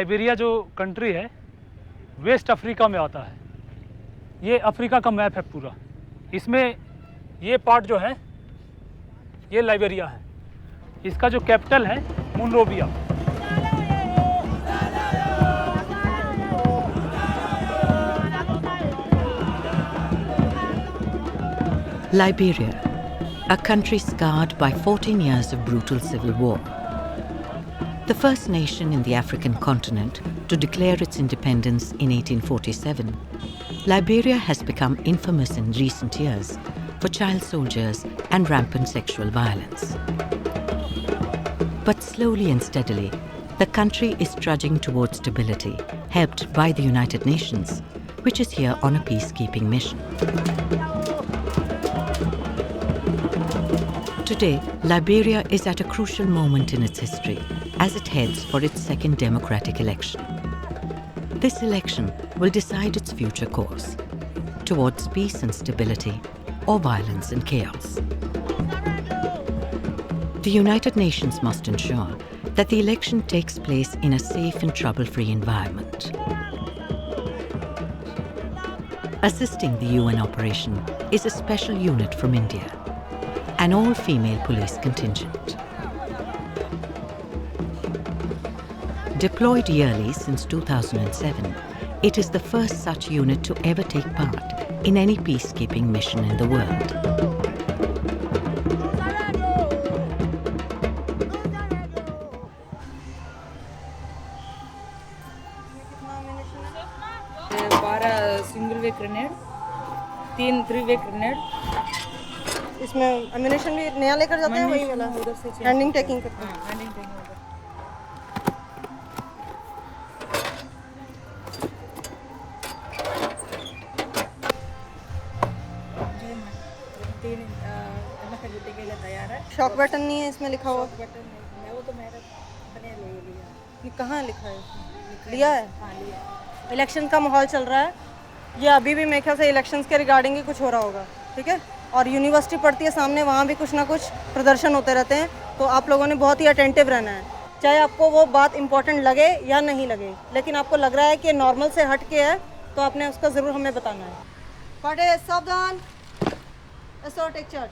Liberia जो country है waste Africa में आता है। ये अफ्रीका का मैप है पूरा। इसमें ये पार्ट जो है ये लाइबेरिया है। इसका जो कैपिटल है Monrovia. Liberia, a country scarred by 14 years of brutal civil war. The first nation in the African continent to declare its independence in 1847, Liberia has become infamous in recent years for child soldiers and rampant sexual violence. But slowly and steadily, the country is trudging towards stability, helped by the United Nations, which is here on a peacekeeping mission. Today, Liberia is at a crucial moment in its history as it heads for its second democratic election. This election will decide its future course towards peace and stability or violence and chaos. The United Nations must ensure that the election takes place in a safe and trouble-free environment. Assisting the UN operation is a special unit from India, an all-female police contingent. Deployed yearly since 2007, it is the first such unit to ever take part in any peacekeeping mission in the world. Single way grenade, 3 way grenade. इसमें ammunition भी नया लेकर जाते हैं, वही वाला उधर से हैंडिंग टेकिंग करते हैं। हैंडिंग टेकिंग उधर। तैयार है। शॉक बटन नहीं है इसमें लिखा हुआ। बटन नहीं, वो तो मेरा बने ले लिया। ये कहाँ लिखा है इसमें? लिया है। हाँ लिया। इलेक्शन का माहौल चल रहा है। ये अभी भी मेरे ख्याल से इलेक्शंस के रिगार्डिंग ही कुछ हो रहा होगा, ठीक है। और यूनिवर्सिटी पड़ती है सामने, वहाँ भी कुछ ना कुछ प्रदर्शन होते रहते हैं, तो आप लोगों ने बहुत ही अटेंटिव रहना है। चाहे आपको वो बात इंपॉर्टेंट लगे या नहीं लगे, लेकिन आपको लग रहा है कि नॉर्मल से हट के है तो आपने उसका ज़रूर हमें बताना है। पढ़े सावधान, take charge.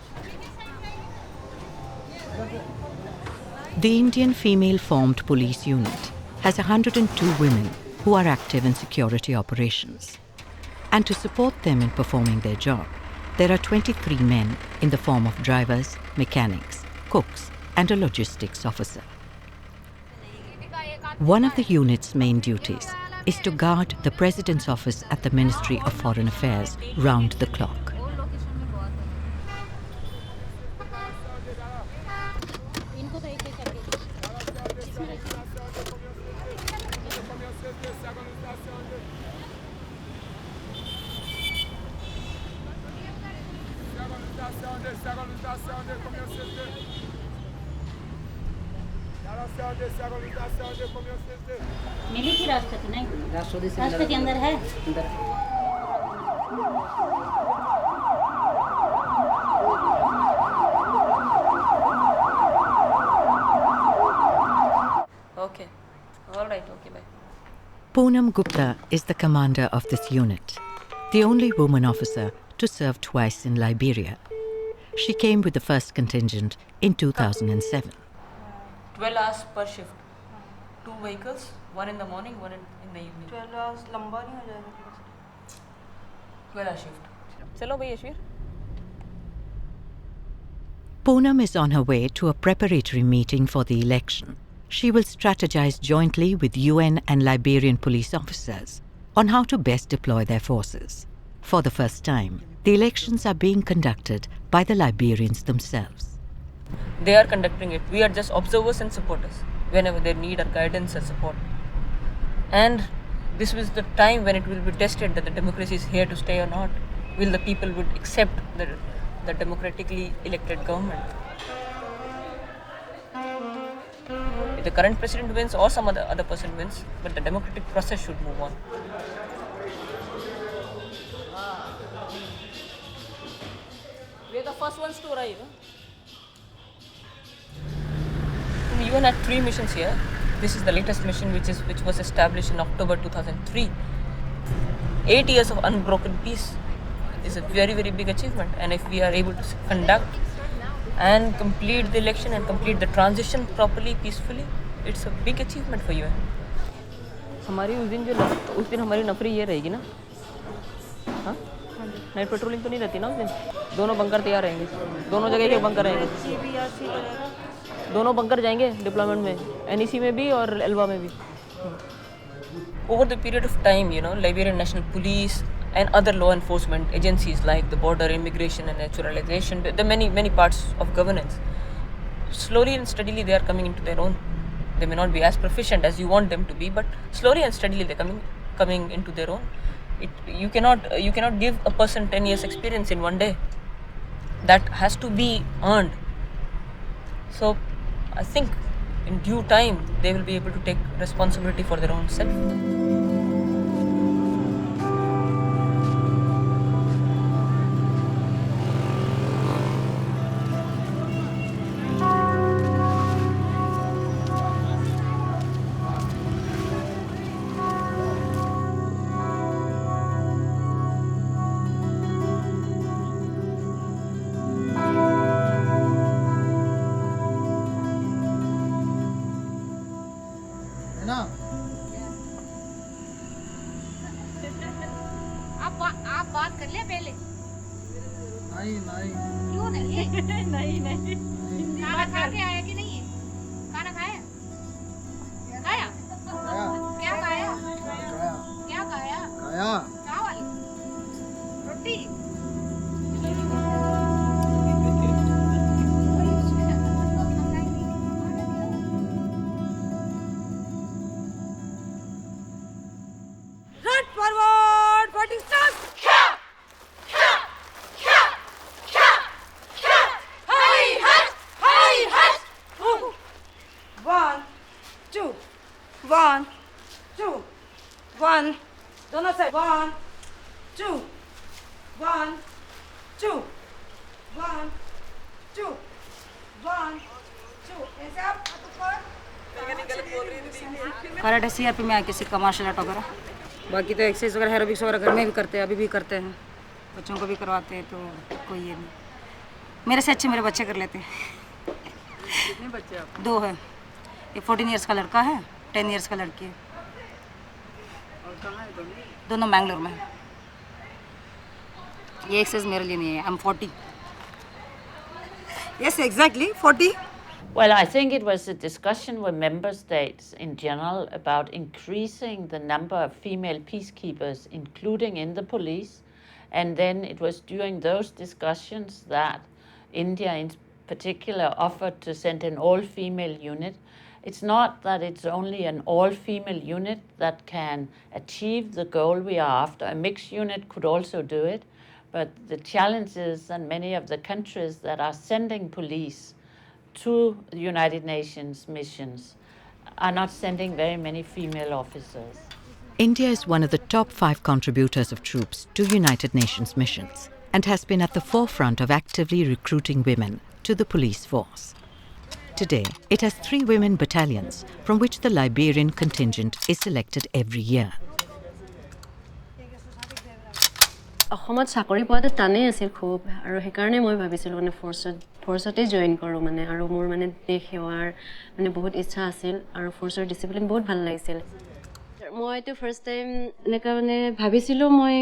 The Indian female-formed police unit has 102 women who are active in security operations. And to support them in performing their job, there are 23 men in the form of drivers, mechanics, cooks, and a logistics officer. One of the unit's main duties is to guard the President's office at the Ministry of Foreign Affairs round the clock. मिली थी राष्ट्रपति नहीं, राष्ट्रपति के अंदर है। Okay, all right, okay, bye. Poonam Gupta is the commander of this unit, the only woman officer to serve twice in Liberia. She came with the first contingent in 2007. 12 hours per shift. 2 vehicles, one in the morning, one in the evening. 12 hours लंबा नहीं हो जाएगा? 12 hour shift. चलो भाई Yashveer. Poonam is on her way to a preparatory meeting for the election. She will strategize jointly with UN and Liberian police officers on how to best deploy their forces. For the first time, the elections are being conducted by the Liberians themselves. They are conducting it. We are just observers and supporters whenever they need our guidance and support. And this was the time when it will be tested that the democracy is here to stay or not. Will the people would accept the democratically elected government? If the current president wins or some other person wins, but the democratic process should move on. We are the first ones to arrive. We even had 3 missions here. this is the latest mission which was established in October 2003. 8 years of unbroken peace is a very, very big achievement. And if we are able to conduct and complete the election and complete the transition properly, peacefully, it's a big achievement for UN. हमारी उस दिन हमारी नफरी ये रहेगी ना, हाँ, night patrolling तो नहीं रहती ना उस दिन. दोनों बंकर तैयार रहेंगे, दोनों जगह के बंकर रहेंगे, दोनों बंकर जाएंगे डिप्लॉयमेंट में, NEC में भी और एल्वा में भी. Over the period of time, you know, Liberian National Police and other law enforcement agencies like the border, immigration and naturalization, the many parts of governance, slowly and steadily they are coming into their own. They may not be as proficient as you want them to be, but slowly and steadily they're coming into their own. You cannot give a person 10 years experience in one day. That has to be earned. So I think in due time they will be able to take responsibility for their own self. आप बात कर ले पहले. नहीं क्यों नहीं? नहीं खाना खा के आया कि नहीं? खाना खाया? खाया? क्या खाया? क्या खाया? चावल, रोटी. One, दोनों साइड. 1, 2, 1, 2, 1, 2, 1, 2. ऐसे आप कराटे CRP में किसी का मार्शल आर्ट वगैरह, बाकी तो एक्सरसाइज वगैरह एरोबिक्स वगैरह घर में भी करते हैं, अभी भी करते हैं, बच्चों को भी करवाते हैं. तो कोई ये नहीं, मेरे से अच्छे मेरे बच्चे कर लेते हैं. कितने बच्चे आप? 2 है. एक 14 इयर्स का लड़का है, 10 इयर्स का लड़की है. और कहाँ है दोनों? मैंगलोर में. ये एक्सरसाइज मेरे लिए नहीं है. I am 40. Yes, exactly, 40. Well, I think it was a discussion with member states in general about increasing the number of female peacekeepers, including in the police. And then it was during those discussions that India in particular offered to send an all-female unit. It's not that it's only an all-female unit that can achieve the goal we are after. A mixed unit could also do it. But the challenge is that many of the countries that are sending police to the United Nations missions are not sending very many female officers. India is one of the top 5 contributors of troops to United Nations missions and has been at the forefront of actively recruiting women to the police force. Today, it has 3 women battalions from which the Liberian contingent is selected every year. অসমত চাকৰি পোৱাটো টানেই আছিল খুব, আৰু সেইকাৰণে মই ভাবিছিলোঁ মানে ফ'ৰ্চতে জইন কৰোঁ মানে, আৰু মোৰ মানে দেশ সেৱাৰ মানে বহুত ইচ্ছা আছিল, আৰু ফ'ৰ্চৰ ডিচিপ্লিন বহুত ভাল লাগিছিল. মইতো ফাৰ্ষ্ট টাইম এনেকুৱা মানে ভাবিছিলোঁ মই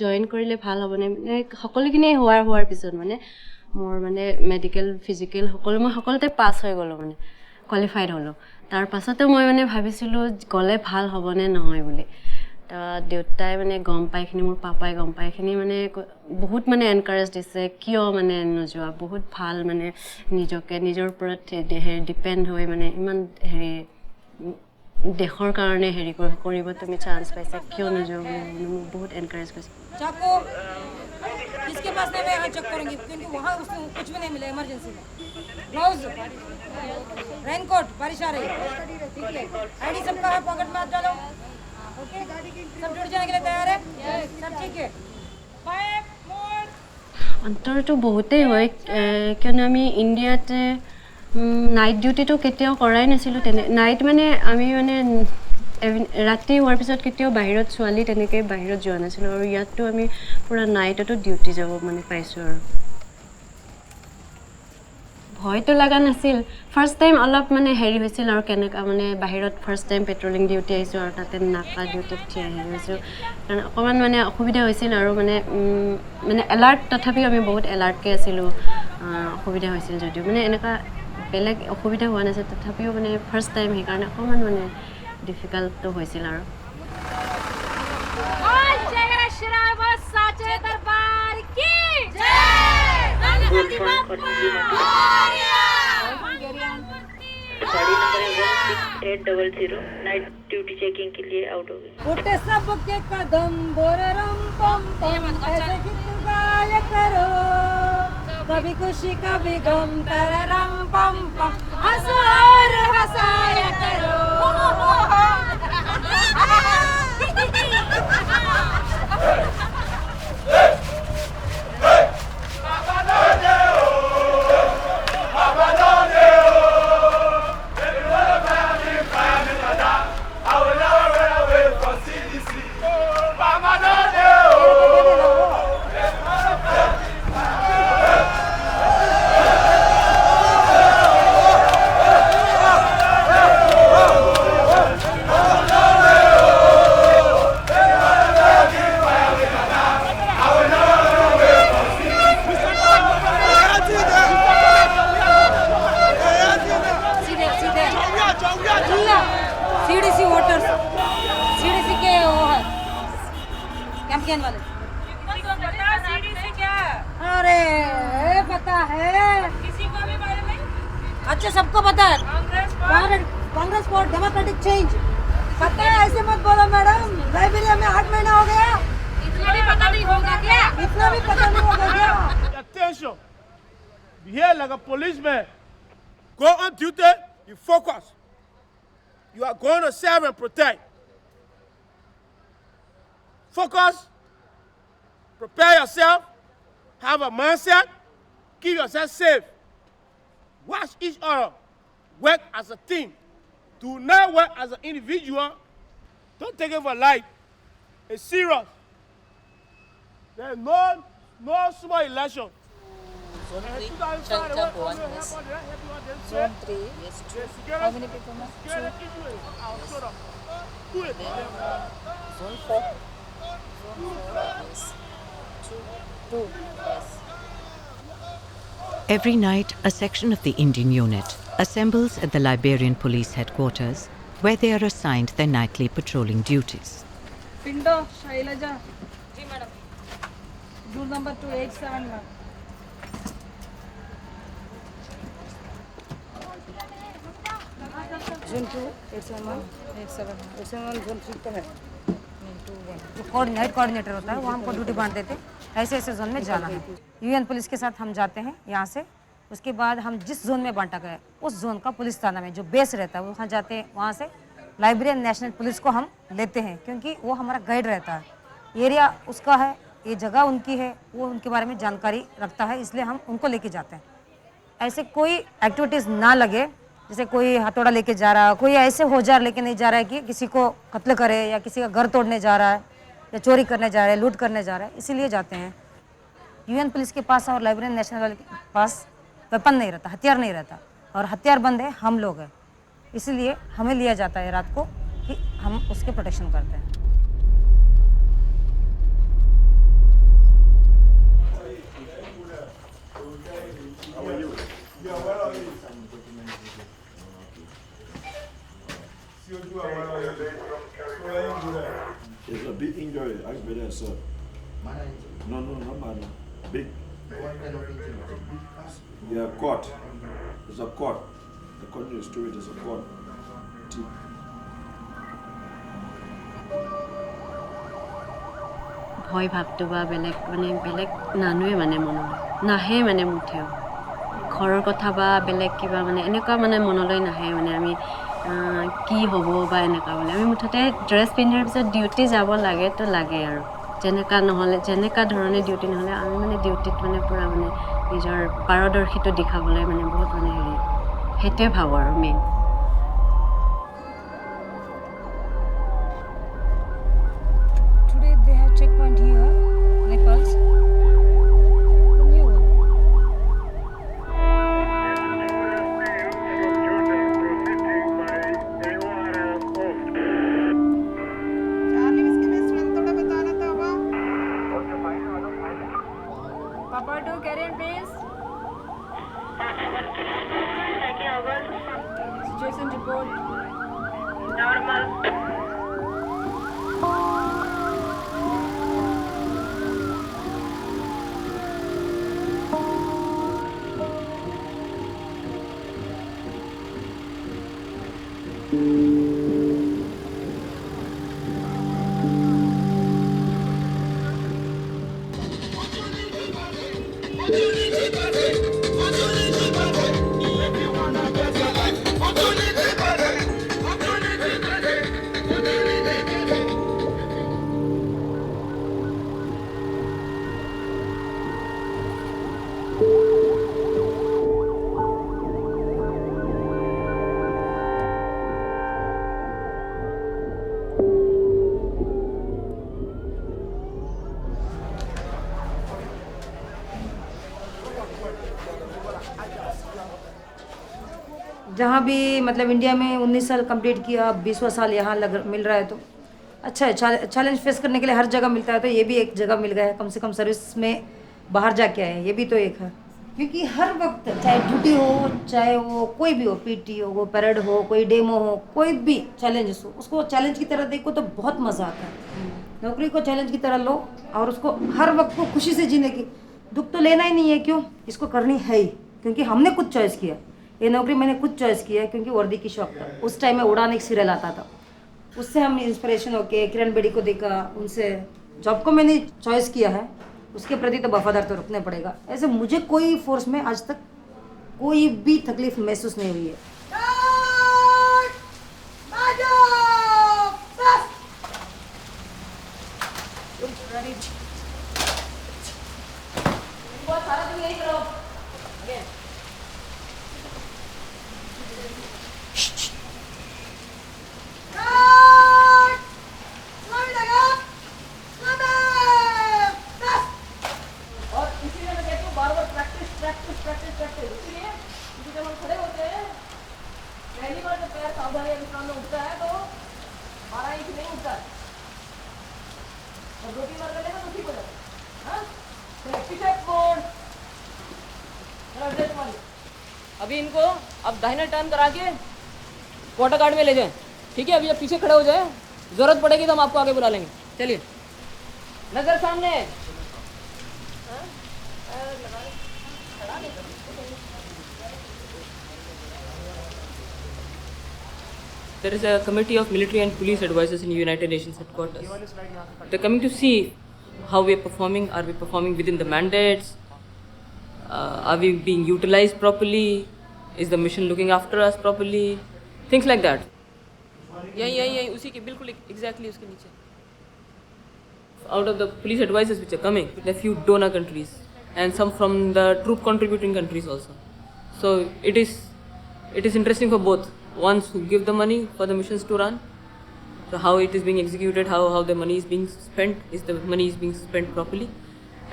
জইন কৰিলে ভাল হ'বনে, মানে সকলোখিনি হোৱাৰ পিছত মানে মোৰ মানে মেডিকেল ফিজিকেল মই সকলোতে পাছ হৈ গ'লোঁ, মানে কোৱালিফাইড হ'লোঁ. তাৰ পাছতো মই মানে ভাবিছিলোঁ গ'লে ভাল হ'বনে নহয় বুলি. দেউতাই মানে গম পাইখিনি, মোৰ পাপাই গম পাইখিনি মানে বহুত মানে এনকাৰেজ দিছে, কিয় মানে নোযোৱা, বহুত ভাল মানে নিজৰ ওপৰত ডিপেণ্ড হৈ মানে ইমান দেশৰ কাৰণে কৰিব তুমি চান্স পাইছা, কিয় নোযোৱা বুলি মোক বহুত এনকাৰেজ কৰিছে. इसके पास नहीं, मैं यहाँ चेक करूँगी क्योंकि वहाँ उसको कुछ भी नहीं मिला इमरजेंसी में. ग्लव्स, रेनकोट, बारिश आ रही है, ठीक है. ID सबका है, पॉकेट में हाथ डालो. ओके, सब जुड़ जाने के लिए तैयार है? सब ठीक है. 5 more. অন্তৰটো বহুতেই হয়, কিয়নো আমি ইণ্ডিয়াতে নাইট ডিউটিটো কেতিয়াও কৰাই নাছিলোঁ নাইট মানে আমি মানে ৰাতি হোৱাৰ পিছত কেতিয়াও বাহিৰত ছোৱালী তেনেকৈ বাহিৰত যোৱা নাছিলোঁ আৰু ইয়াততো আমি পূৰা নাইটতো ডিউটি যাব মানে পাইছোঁ আৰু ভয়তো লগা নাছিল ফাৰ্ষ্ট টাইম অলপ মানে হেৰি হৈছিল আৰু কেনেকুৱা মানে বাহিৰত ফাৰ্ষ্ট টাইম পেট্ৰলিং ডিউটি আহিছোঁ আৰু তাতে নাকা ডিউটিত হেৰি হৈছোঁ কাৰণ অকণমান মানে অসুবিধা হৈছিল আৰু মানে এলাৰ্ট তথাপিও আমি বহুত এলাৰ্টকৈ আছিলোঁ অসুবিধা হৈছিল যদিও মানে এনেকুৱা বেলেগ অসুবিধা হোৱা নাছিল তথাপিও মানে ফাৰ্ষ্ট টাইম সেইকাৰণে অকণমান মানে ডিফিকাল্টটো হৈছিল আৰু गाड़ी नंबर 16800 नाइट ड्यूटी चेकिंग के लिए आउट हो गई उठे सबके कदम बोररम पम पम ऐसे गीत गाया करो कभी खुशी कभी गम तररम पम पम हंसो और हंसाया करो अच्छा सबको पता है कांग्रेस फॉर डेमोक्रेटिक चेंज पता है ऐसे मत बोलो मैडम लाइब्रेरिया में 8 महीना हो गया इतना भी पता नहीं होगा क्या इतना भी पता नहीं होगा क्या attention behave like a policeman go on duty you focus you are going to serve and protect focus prepare yourself have a mindset keep yourself safe watch each other work as a team do not work as an individual don't take it for light it's serious there's no small election Zone 3 jump 1 yes Zone 3 yes 2 how many people Zone 4 yes 2 yes Every night, a section of the Indian unit assembles at the Liberian police headquarters, where they are assigned their nightly patrolling duties. Pindo Shailaja ji madam room number 2871 Zone 2 871 Zone 3 तो है जो coordinator होता है वो हमको duty बांट देते ऐसे ऐसे जोन में जाना है यूएन पुलिस के साथ हम जाते हैं यहाँ से उसके बाद हम जिस जोन में बांटा गया उस जोन का पुलिस थाना में जो बेस रहता है वहाँ जाते हैं वहाँ से लाइब्रेरियन नेशनल पुलिस को हम लेते हैं क्योंकि वो हमारा गाइड रहता है एरिया उसका है ये जगह उनकी है वो उनके बारे में जानकारी रखता है इसलिए हम उनको लेके जाते हैं ऐसे कोई एक्टिविटीज़ ना लगे जैसे कोई हथौड़ा लेके जा रहा है कोई ऐसे औजार लेके नहीं जा रहा है कि किसी को कत्ल करे या किसी का घर तोड़ने जा रहा है या चोरी करने जा रहा है लूट करने जा रहा है इसीलिए जाते हैं यूएन पुलिस के पास और लाइब्रेरियन नेशनल वाले के पास वेपन नहीं रहता हथियार नहीं रहता और हथियार बंद है हम लोग हैं इसीलिए हमें लिया जाता है रात को कि हम उसके प्रोटेक्शन करते हैं It's a big injury. I Berets, sir. No, not minor. Big. What kind of injury? Yeah, cord. It's a cord. According to the story, there's a cord. ভয় ভাৱটো বা বেলেগ নানোৱে মানে মনলৈ নাহে মানে মুঠেও ঘৰৰ কথা বা বেলেগ কিবা মানে এনেকুৱা মানে মনলৈ নাহে মানে আমি কি হ'ব বা এনেকুৱা বুলি আমি মুঠতে ড্ৰেছ পিন্ধাৰ পিছত ডিউটি যাব লাগে তো লাগে আৰু যেনেকুৱা ধৰণে ডিউটি নহ'লে আমি মানে ডিউটিত মানে পূৰা মানে নিজৰ পাৰদৰ্শিতা দেখাবলৈ মানে বহুত মানে হেৰি সেইটোৱে ভাবোঁ আৰু main. Today they have checkpoint here, Nepal's. The new one. Papa, do carry on, please. Situation report. Normal. जहाँ भी मतलब इंडिया में 19 साल कंप्लीट किया, 20वां साल यहाँ मिल रहा है तो अच्छा है। चैलेंज फेस करने के लिए हर जगह मिलता है, तो ये भी एक जगह मिल गया है। कम से कम सर्विस में बाहर जाके आए, ये भी तो एक है। क्योंकि हर वक्त चाहे ड्यूटी हो, चाहे वो कोई भी हो, पीटी हो, परेड हो, कोई डेमो हो, कोई भी चैलेंज हो, उसको चैलेंज की तरह देखो तो बहुत मज़ा आता है। नौकरी को चैलेंज की तरह लो और उसको हर वक्त को खुशी से जीने की। दुख तो लेना ही नहीं है, क्यों, इसको करनी है ही, क्योंकि हमने कुछ चॉइस किया। ये नौकरी मैंने खुद चॉइस किया क्योंकि वर्दी की शौक था। उस टाइम में उड़ान एक सीरियल आता था, उससे हम इंस्पिरेशन होके किरण बेदी को देखा, उनसे जॉब को मैंने चॉइस किया है, उसके प्रति तो वफादार तो रखना पड़ेगा। ऐसे मुझे कोई फोर्स में आज तक कोई भी तकलीफ महसूस नहीं हुई है। अभी इनको अब दाहिना टर्न करा के क्वार्टर गार्ड में ले जाएं, ठीक है। अभी जब पीछे खड़े हो जाए, जरूरत पड़ेगी तो हम आपको आगे बुला लेंगे। चलिए, नजर सामने। There is a committee of military and police advisors in United Nations headquarters. They're coming to see how we are performing. Are we performing within the mandates? Are we being utilized properly? Is the mission looking after us properly? Things like that. यही उसी के बिल्कुल exactly उसके नीचे. Out of the police advisors which are coming, there are few donor countries and some from the troop contributing countries also. So it is interesting for both. Ones who give the money for the missions to run, so how it is being executed, how the money is being spent, is the money is being spent properly,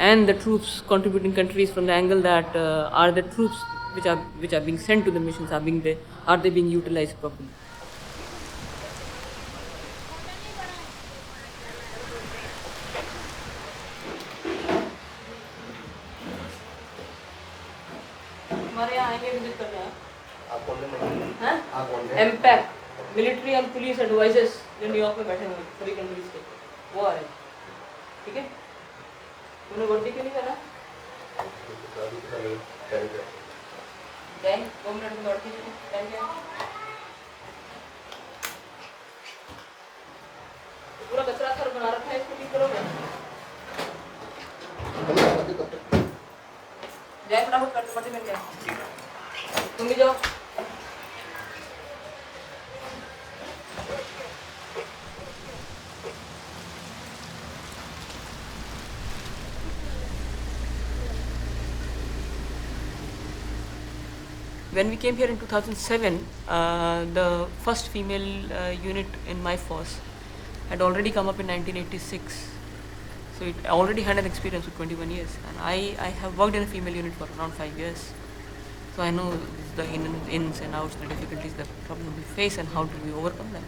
and the troops contributing countries from the angle that are the troops which are being sent to the missions are they being utilized properly. हमारे यहाँ आएंगे visit करने हैं। Impact military and police advisers जो New York में बैठे हुए सभी कंट्रीज के, वो आ रहे हैं, ठीक है। तुमने वर्दी क्यों नहीं करा? गैंग 2 मिनट में दौड़ती है, पूरा कचरा घर बना रखा है, इसको ठीक करोगे? जाए फटाफट करते पड़ती में क्या, तुम भी जाओ। When we came here in 2007, the first female unit in my force had already come up in 1986. So it already had an experience of 21 years. And I have worked in a female unit for around 5 years. So I know the ins and outs, the difficulties, the problems we face, and how do we overcome them.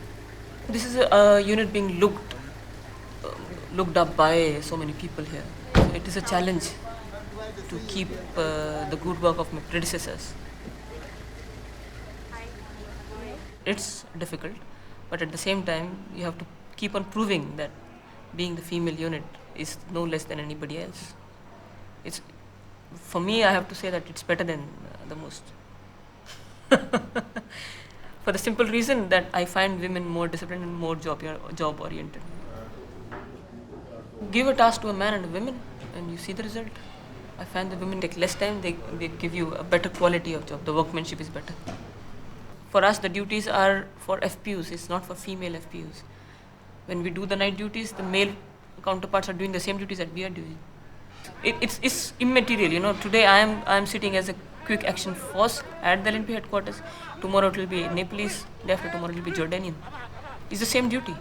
This is a unit being looked up by so many people here. So it is a challenge to keep the good work of my predecessors. It's difficult, but at the same time, you have to keep on proving that being the female unit is no less than anybody else. For me, I have to say that it's better than the most. For the simple reason that I find women more disciplined and more job oriented. Give a task to a man and a woman, and you see the result. I find the women take less time, they give you a better quality of job, the workmanship is better. For us, the duties are for FPUs, it's not for female FPUs. When we do the night duties, the male counterparts are doing the same duties that we are doing. It's immaterial, you know. Today I am sitting as a quick action force at the LNP headquarters. Tomorrow it will be Nepalese, day after tomorrow it will be Jordanian. It's the same duty.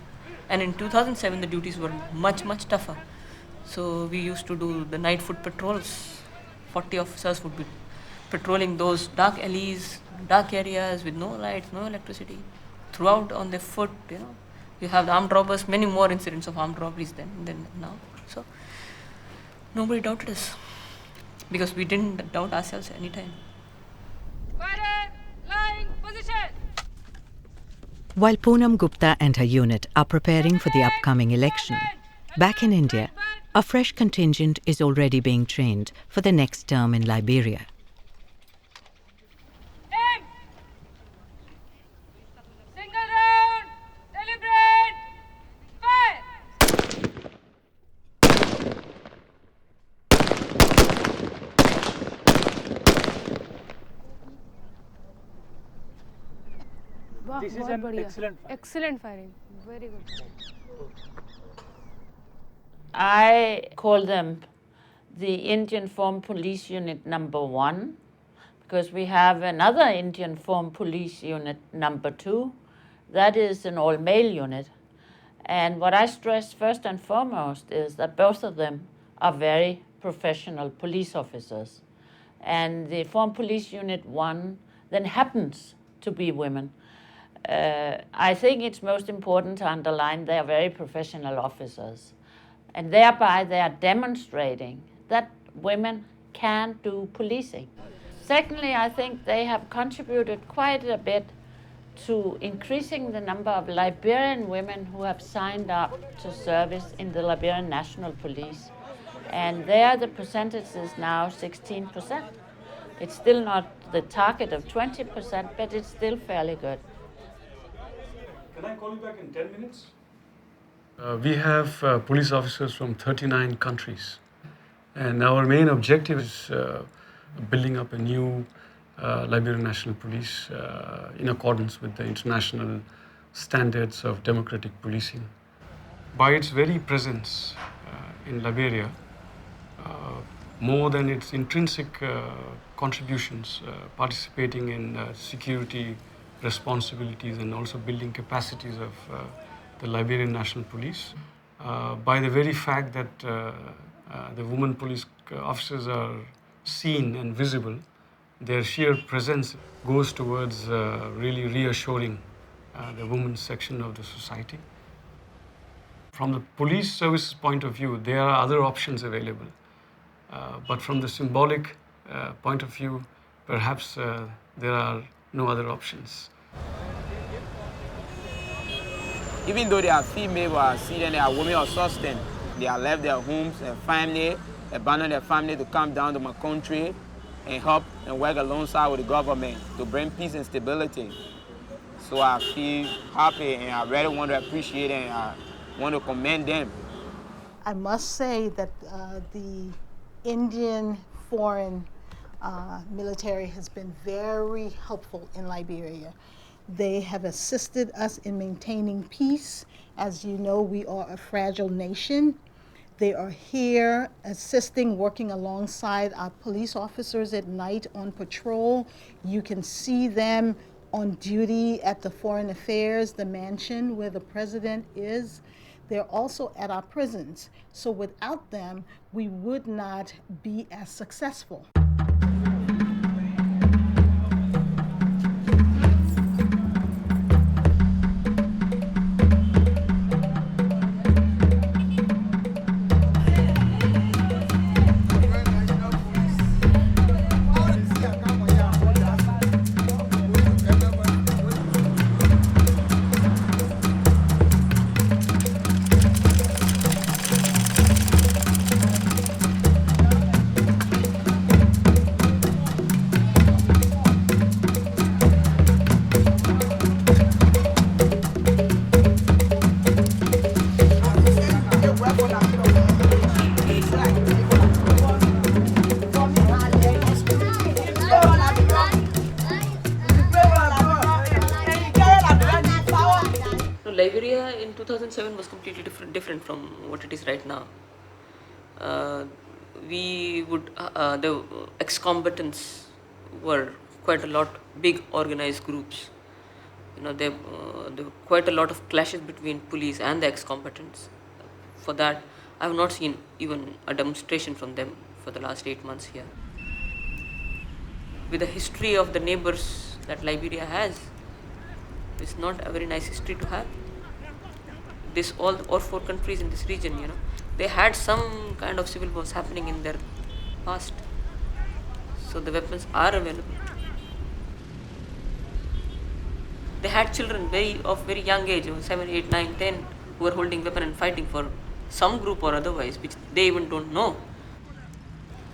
And in 2007 the duties were much tougher. So we used to do the night foot patrols. 40 officers would be patrolling those dark alleys, dark areas with no lights, no electricity, throughout on their foot, you know. You have the armed robbers, many more incidents of armed robberies than now. So nobody doubted us because we didn't doubt ourselves any time. While Poonam Gupta and her unit are preparing for the upcoming election, back in India, a fresh contingent is already being trained for the next term in Liberia. This is an excellent firing. Very good. I call them the Indian Formed Police Unit number 1 because we have another Indian Formed Police Unit number 2. That is an all-male unit. And what I stress first and foremost is that both of them are very professional police officers. And the Formed Police Unit 1 then happens to be women. I think it's most important to underline they are very professional officers. And thereby they are demonstrating that women can do policing. Secondly, I think they have contributed quite a bit to increasing the number of Liberian women who have signed up to service in the Liberian National Police. And there the percentage is now 16%. It's still not the target of 20%, but it's still fairly good. Can I call you back in 10 minutes? We have police officers from 39 countries. And our main objective is building up a new Liberian National Police in accordance with the international standards of democratic policing. By its very presence in Liberia, more than its intrinsic contributions, participating in security responsibilities and also building capacities of the Liberian National Police, by the very fact that the women police officers are seen and visible, their sheer presence goes towards really reassuring the women's section of the society. From the police services point of view, there are other options available. But from the symbolic point of view, perhaps there are no other options. Even though they are female or Syrian, they are women of substance. They have left their homes and family, abandoned their family to come down to my country and help and work alongside with the government to bring peace and stability. So I feel happy and I really want to appreciate and I want to commend them. I must say that the Indian foreign military has been very helpful in Liberia. They have assisted us in maintaining peace. As you know, we are a fragile nation. They are here assisting, working alongside our police officers at night on patrol. You can see them on duty at the Foreign Affairs, the mansion where the president is. They're also at our prisons. So without them, we would not be as successful. Liberia in 2007 was completely different from what it is right now. The ex-combatants were quite a lot big organized groups. There were quite a lot of clashes between police and the ex-combatants. For that, I have not seen even a demonstration from them for the last 8 months here. With the history of the neighbors that Liberia has, it's not a very nice history to have. All 4 countries in this region, they had some kind of civil wars happening in their past. So the weapons are available. They had children of very young age, 7, 8, 9, 10, who were holding weapon and fighting for some group or otherwise, which they even don't know.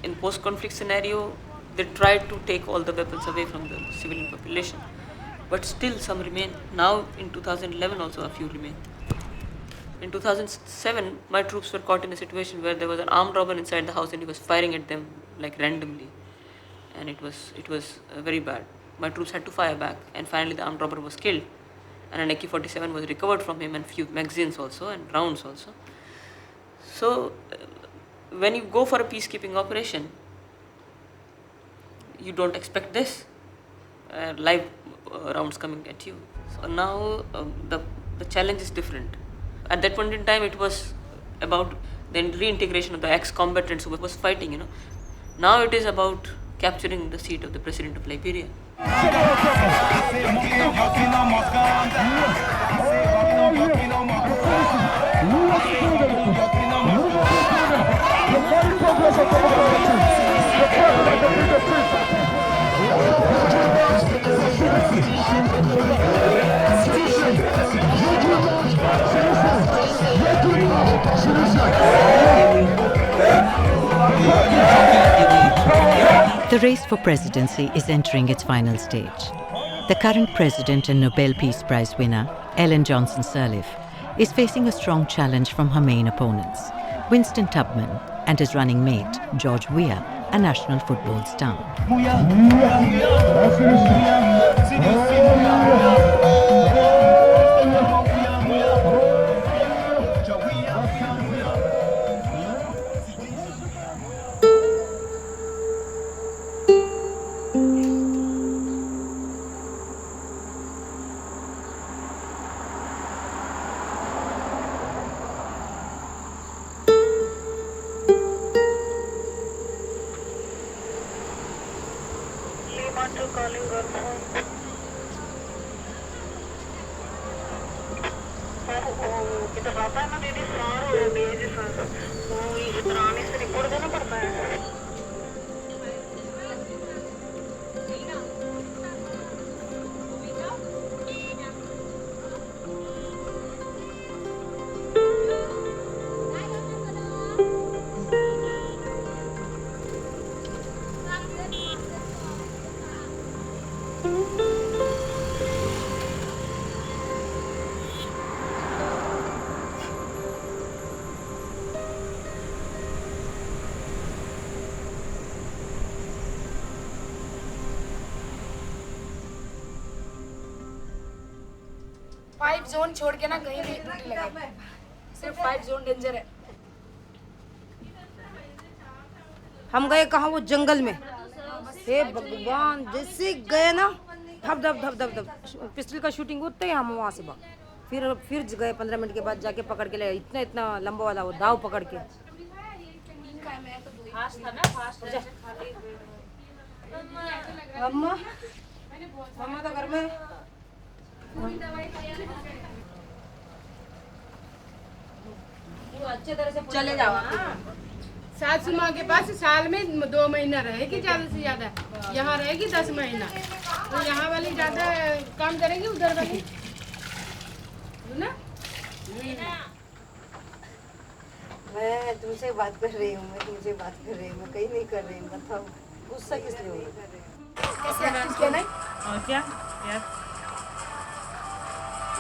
In post-conflict scenario, they tried to take all the weapons away from the civilian population. But still some remain. Now in 2011 also a few remain. In 2007, my troops were caught in a situation where there was an armed robber inside the house and he was firing at them like randomly. And it was very bad. My troops had to fire back, and finally the armed robber was killed. And an AK-47 was recovered from him, and few magazines also, and rounds also. So when you go for a peacekeeping operation, you don't expect this. Live rounds coming at you. So now the challenge is different. At that point in time, it was about the reintegration of the ex-combatants who was fighting, Now it is about capturing the seat of the president of Liberia. The race for presidency is entering its final stage. The current president and Nobel Peace Prize winner, Ellen Johnson Sirleaf, is facing a strong challenge from her main opponents, Winston Tubman and his running mate, George Weah, a national football star. Five zone छोड़ के ना कहीं भी duty लगाए सिर्फ 5 zone danger है हम गए कहाँ, वो जंगल में। हे भगवान, जैसे गए ना, धप धप धप धप धप पिस्टल का शूटिंग होते ही हम वहाँ से भाग। फिर गए 15 मिनट के बाद जाके पकड़ के ले, इतना इतना लंबा वाला वो दाव पकड़ के। मम्मा मम्मा तो घर में। अच्छे तरह से चले जाओ। सासू माँ के पास साल में 2 महीना रहेगी ज्यादा से ज्यादा, यहाँ रहेगी 10 महीना। तो यहाँ वाली ज्यादा काम करेंगी, उधर वाली ना। मैं तुमसे बात कर रही हूँ, मैं कहीं नहीं कर रही हूँ। बताओ गुस्सा किस लिए हो रहा है? क्या यार,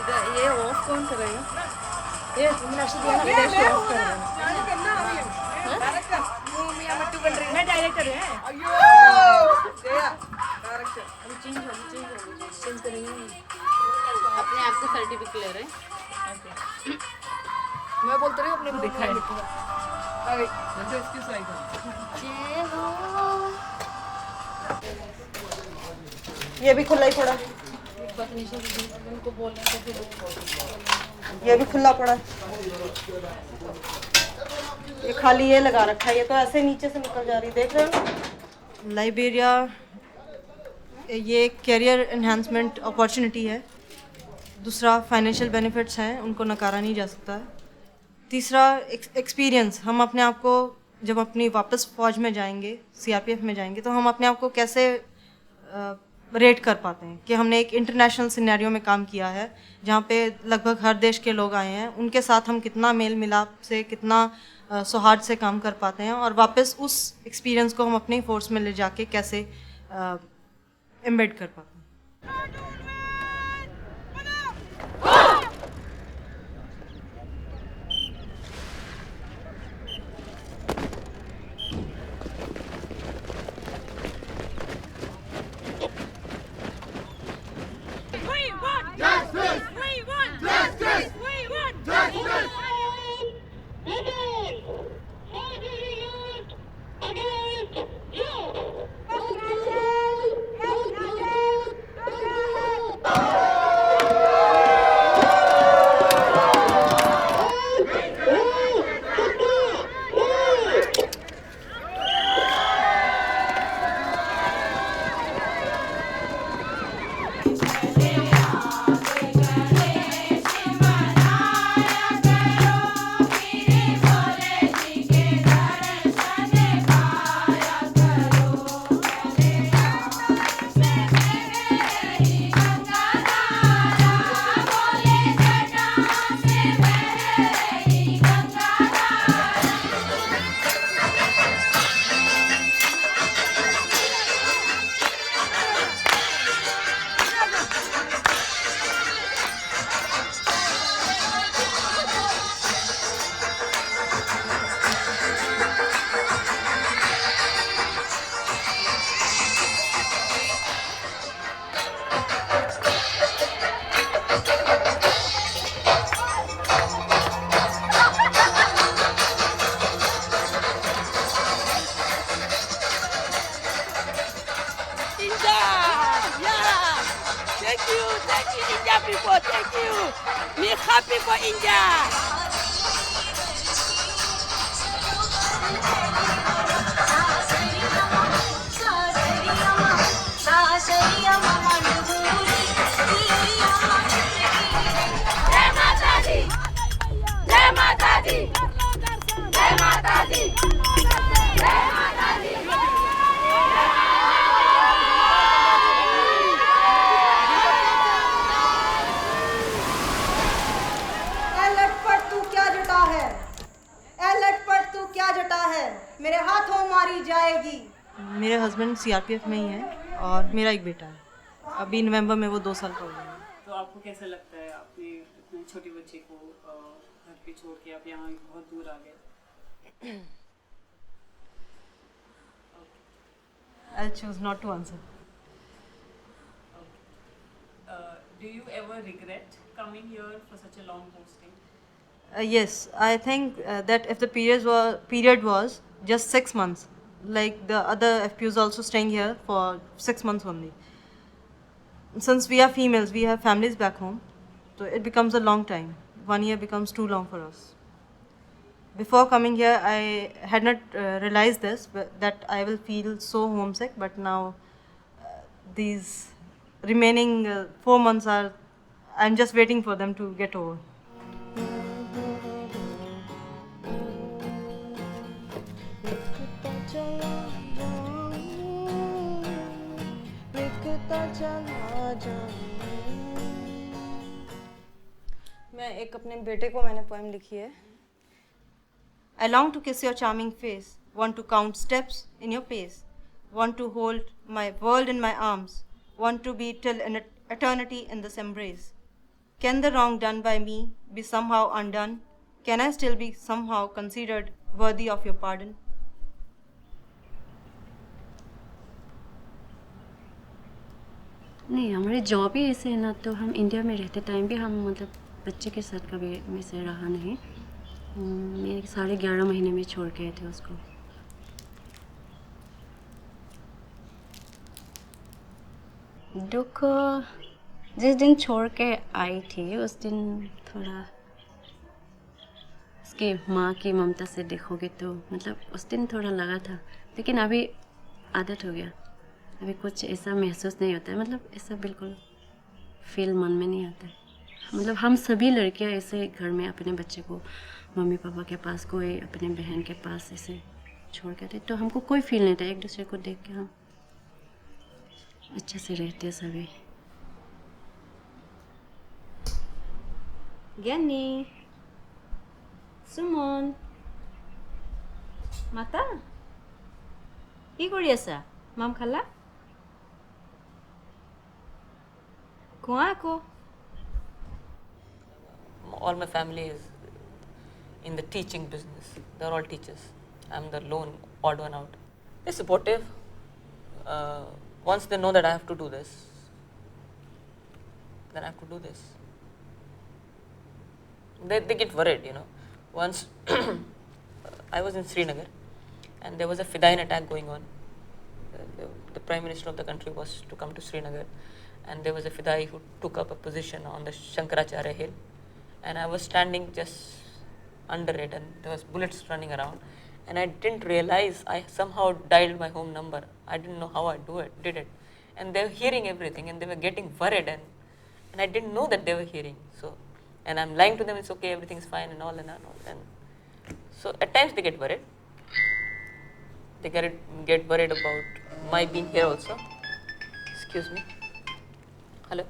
इधर ये ऑफ कौन कर रही है? ये तुमने ऑफ कर रहा है। मैं डायरेक्टर है। चेंज करेंगे, अपने आप को सर्टिफिकेट ले रहे हैं। मैं बोलते रही हूँ अपने दिखाए। ये भी खुला ही पड़ा, ये भी खुला पड़ा, ये खाली ये लगा रखा है। ये तो ऐसे नीचे से निकल जा रही, देख रहे हो। लाइबेरिया ये कैरियर एनहांसमेंट अपॉर्चुनिटी है। दूसरा फाइनेंशियल बेनिफिट्स हैं, उनको नकारा नहीं जा सकता है। तीसरा एक्सपीरियंस, हम अपने आप को जब अपनी वापस फ़ौज में जाएंगे, सीआरपीएफ में जाएंगे, तो हम अपने आप को कैसे रेट कर पाते हैं कि हमने एक इंटरनेशनल सिनेरियो में काम किया है जहाँ पे लगभग हर देश के लोग आए हैं, उनके साथ हम कितना मेल मिलाप से, कितना सौहार्द से काम कर पाते हैं, और वापस उस एक्सपीरियंस को हम अपने फोर्स में ले जाके कैसे एम्बेड कर पाते हैं। मेरे हस्बैंड सीआरपीएफ में ही है और मेरा एक बेटा है, अभी नवंबर में वो 2 साल का हो गया। तो आपको कैसा लगता है, अपने इतने छोटे बच्चे को घर पे छोड़ के आप यहाँ बहुत दूर आ गए? I'll choose not to answer. Do you ever regret coming here for such a long posting? Yes, I think that if the period was just 6 months, like the other FPUs also staying here for 6 months only. Since we are females, we have families back home, so it becomes a long time. 1 year becomes too long for us. Before coming here, I had not realized this, that I will feel so homesick, but now these remaining 4 months are, I'm just waiting for them to get over. मैं एक अपने बेटे को मैंने poem लिखी है. I long to kiss your charming face, want to count steps in your pace, want to hold my world in my arms, want to be till in eternity in this embrace. Can the wrong done by me be somehow undone? Can I still be somehow considered worthy of your pardon? नहीं, हमारी job ही ऐसे है ना, तो हम India में रहते time भी हम मतलब बच्चे के साथ कभी में से रहा नहीं. मेरे 11.5 महीने में छोड़ गए थे उसको. दुख जिस दिन छोड़ के आई थी उस दिन थोड़ा उसकी माँ की ममता से देखोगे तो मतलब उस दिन थोड़ा लगा था, लेकिन अभी आदत हो गया. अभी कुछ ऐसा महसूस नहीं होता है, मतलब ऐसा बिल्कुल फील मन में नहीं आता है. मतलब हम सभी लड़कियां ऐसे घर में अपने बच्चे को मम्मी पापा के पास, कोई अपने बहन के पास ऐसे छोड़ के थे, तो हमको कोई फील नहीं था. एक दूसरे को देख के हम अच्छे से रहते सभी. ज्ञानी, सुमन, माता কি কৰি আছা? মাম খালা? কোৱা আকৌ. All my family is in the teaching business. They're all teachers. I'm the lone odd one out. They're supportive. Once they know that I have to do this, then I have to do this. They get worried, you know. Once I was in Srinagar and there was a Fidain attack going on. The Prime Minister of the country was to come to Srinagar, and there was a Fidai who took up a position on the Shankaracharya hill, and I was standing just under it, and there was bullets running around, and I didn't realize I somehow dialed my home number. I didn't know how I did it, and they were hearing everything, and they were getting worried, and I didn't know that they were hearing. So, and I'm lying to them, it's okay, everything's fine, and all, and so at times they get worried. They get worried about my being here also. Excuse me. Hello.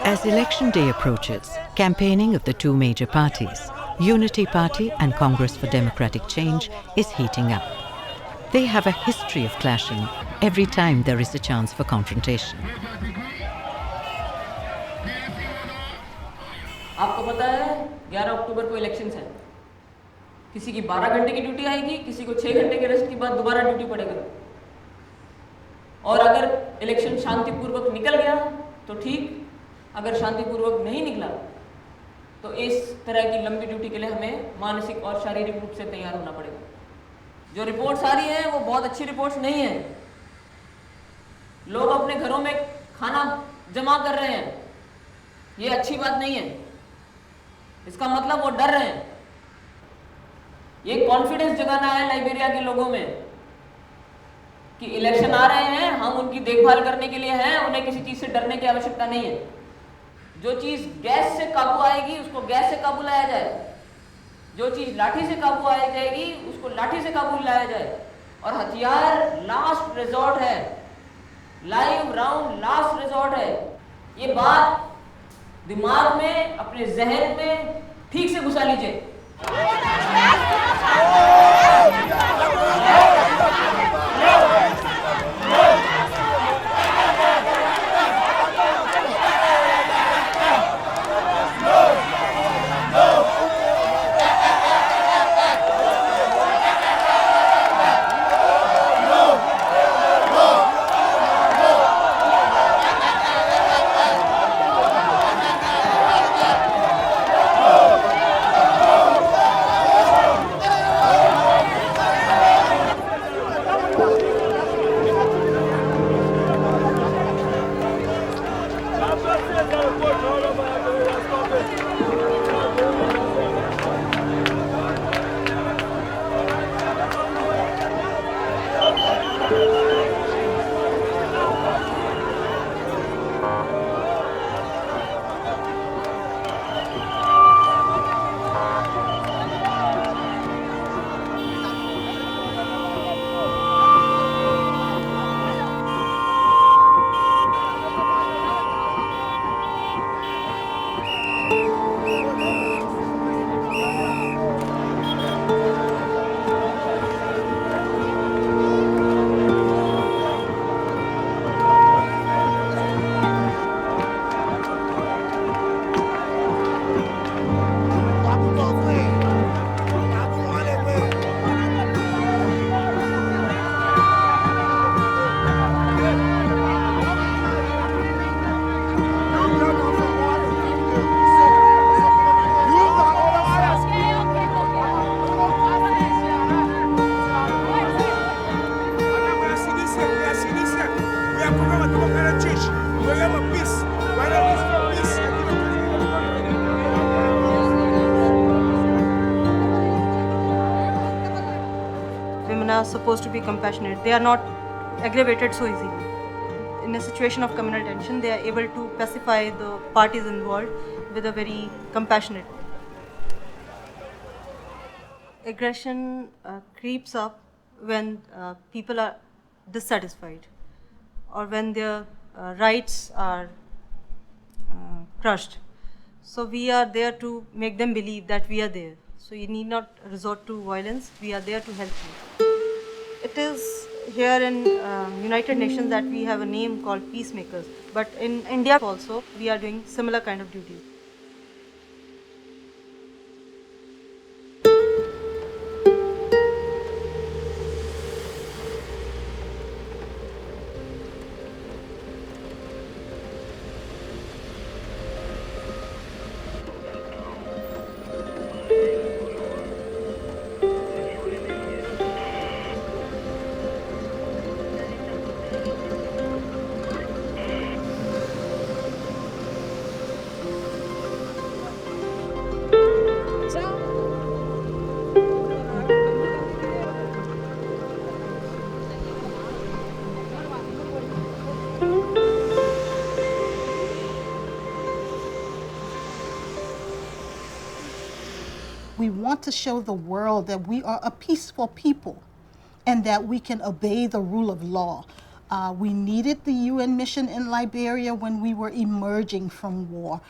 As election day approaches, campaigning of the two major parties, Unity Party and Congress for Democratic Change, is heating up. They have a history of clashing every time there is a chance for confrontation. आपको पता है 11 अक्टूबर को elections हैं. किसी की 12 घंटे की duty आएगी, किसी को 6 घंटे के रेस्ट के बाद दोबारा ड्यूटी पड़ेगा. और अगर इलेक्शन शांतिपूर्वक निकल गया तो ठीक, अगर शांतिपूर्वक नहीं निकला तो इस तरह की लंबी ड्यूटी के लिए हमें मानसिक और शारीरिक रूप से तैयार होना पड़ेगा. जो रिपोर्ट्स आ रही हैं वो बहुत अच्छी रिपोर्ट्स नहीं हैं. लोग अपने घरों में खाना जमा कर रहे हैं, ये अच्छी बात नहीं है. इसका मतलब वो डर रहे हैं. ये कॉन्फिडेंस जगाना है लाइबेरिया के लोगों में कि इलेक्शन आ रहे हैं, हम उनकी देखभाल करने के लिए हैं, उन्हें किसी चीज से डरने की आवश्यकता नहीं है. जो चीज गैस से काबू आएगी उसको गैस से काबू लाया जाए, जो चीज लाठी से काबू आ जाएगी उसको लाठी से काबू लाया जाए. और हथियार लास्ट रिजॉर्ट है, लाइव राउंड लास्ट रिजॉर्ट है. ये बात दिमाग में, अपने जहन में ठीक से घुसा लीजिए. are supposed to be compassionate. They are not aggravated so easily. In a situation of communal tension, they are able to pacify the parties involved with a very compassionate way. Aggression creeps up when people are dissatisfied or when their rights are crushed. So we are there to make them believe that we are there. So you need not resort to violence. We are there to help you. It is here in United Nations that we have a name called Peacemakers. But in India also, we are doing similar kind of duties. We want to show the world that we are a peaceful people and that we can obey the rule of law. We needed the UN mission in Liberia when we were emerging from war.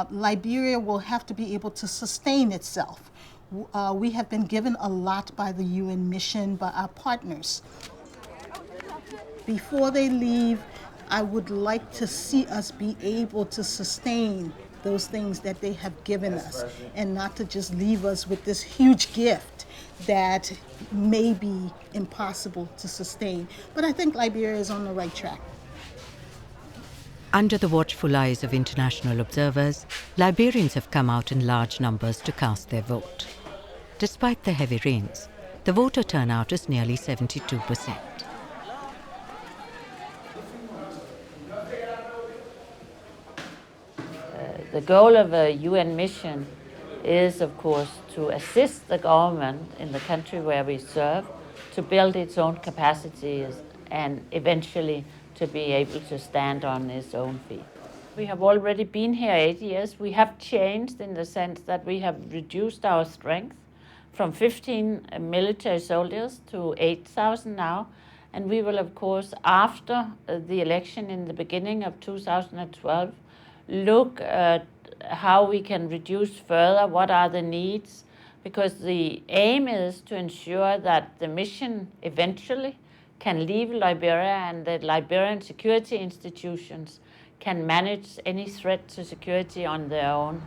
Liberia will have to be able to sustain itself. We have been given a lot by the UN mission, by our partners. Before they leave, I would like to see us be able to sustain those things that they have given us and not to just leave us with this huge gift that may be impossible to sustain. But I think Liberia is on the right track. Under the watchful eyes of international observers, Liberians have come out in large numbers to cast their vote. Despite the heavy rains, the voter turnout is nearly 72%. The goal of a UN mission is, of course, to assist the government in the country where we serve to build its own capacities and eventually to be able to stand on its own feet. We have already been here 8 years. We have changed in the sense that we have reduced our strength from 15 military soldiers to 8,000 now. And we will, of course, after the election in the beginning of 2012, look at how we can reduce further, what are the needs, because the aim is to ensure that the mission eventually can leave Liberia and that Liberian security institutions can manage any threat to security on their own.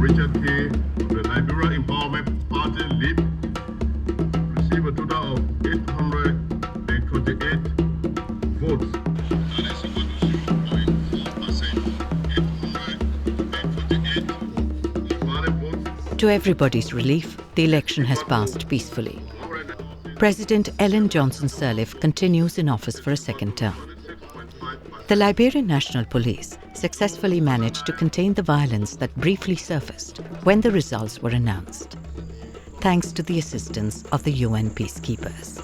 Richard K. of the Liberia Empowerment Party, LEAP, received a total of 828 votes. That is equal to 0.4%. 828 valid votes. To everybody's relief, the election has passed peacefully. President Ellen Johnson Sirleaf continues in office for a second term. The Liberian National Police successfully managed to contain the violence that briefly surfaced when the results were announced, thanks to the assistance of the UN peacekeepers.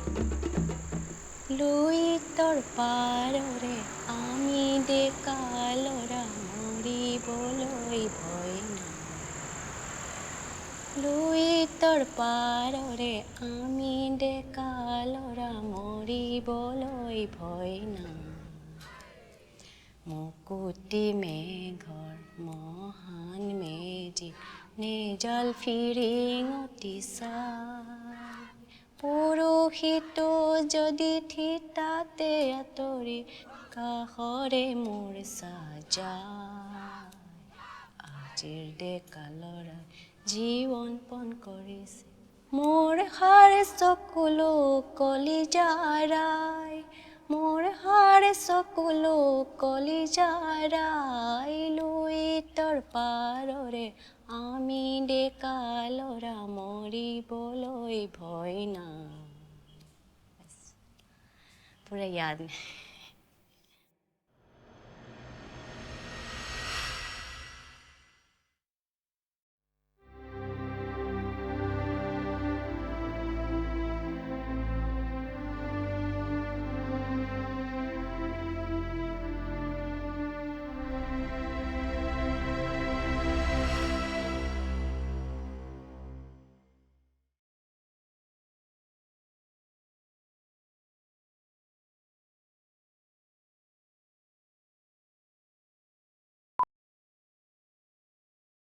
মুকুতি মেঘৰ মহান মেজি নেজল ফিৰিঙতি চাই পৰহিতো যদি থিতাতে আঁতৰি কাষৰে মোৰ সাজাই আজিৰ ডেকা ল'ৰাই জীৱন পণ কৰিছে মোৰ হাড় চকুলো কলিজাৰাই মোৰ হাড় চকুলো কলিজাৰাই লুইতৰ পাৰৰে আমি ডেকা ল'ৰা মৰিবলৈ ভয় নাই पूरा याद नहीं